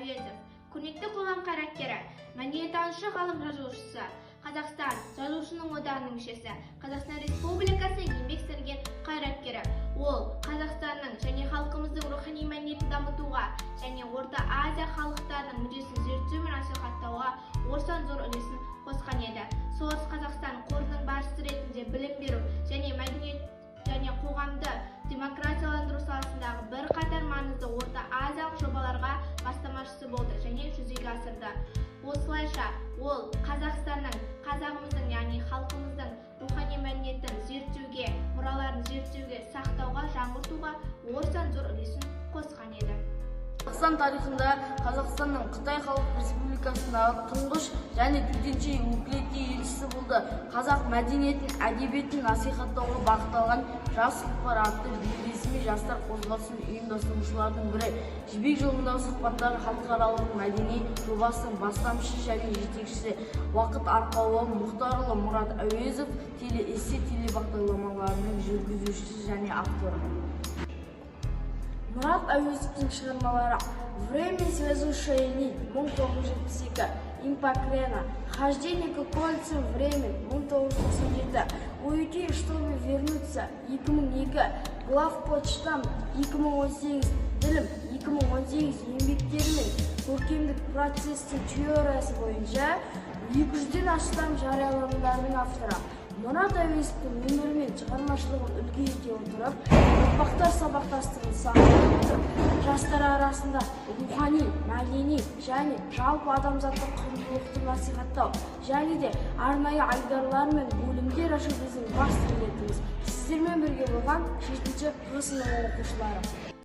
Әуезов, көрнекті қоғам қайраткері, мәдениеттанушы, ғалым жазушысы, Қазақстан жазушының одағының мүшесі, Қазақстан Республикасы еңбек сіңірген қайраткері. Ол Қазақстанның және халқымыздың рухани мәдениетін дамытуға және Орта Азия халықтарының мүддесін зерттеу мен насихаттауға орасан зор үлесін қосқан еді. Солтүстік Қазақстан қорының басшысы ретінде білім беру және мәдениет және қоғамды демократияландыру саласындағы бірқатар маңызды Орта Азиялық жобаларға бастамашысы болды және жүзеге асырды. Осылайша ол Қазақстанның, қазағымыздың, яғни халқымыздың рухани мәдениетін зерттеуге, мұраларын зерттеуге, сақтауға, жаңғыртуға орасан зор үлесін қосқан еді. Қазақстан тарихында Қазақстанның Қытай Халық Республикасындағы тұңғыш және төтенше өкілетті елшісі болды. Қазақ мәдениетін, әдебиетін насихаттауға бағытталған жас сұхбат атты бейресми жастар қозғалысының ұйымдастырушылардың бірі. Жібек жолындағы сұхбаттар халықаралық мәдени жобасының бастамашы және жетекшісі. Уақыт арқауы Мұхтарұлы Мұрат Әуезов телеэссе телебағдарламаларының жүргізушісі және авторы. Мұрат Әуезовтың шығармалары «Время связующее нить» 1972, «Импакрена», «Хождение к кольцам времен» 1997, «Уйти, чтобы вернуться» 2002, «Главпочтам» 2018, «Ділім» 2018 еңбектері мен көркемдік процестің теориясы бойынша 200-ден астам жарияланымдардың авторы. Мұрат Әуезовтің өмірі мен шығармашылығын үлгі ете отырып, ұрпақтар сабақтастығын сақтай отырып, жастар арасында рухани, мәдени және жалпы адамзаттық құндылықты насихаттау және де арнайы айдарлар мен бөлімдер ашу біздің басты міндетіміз. Сіздермен бірге болған 7-ші Г сыныбы оқушылары.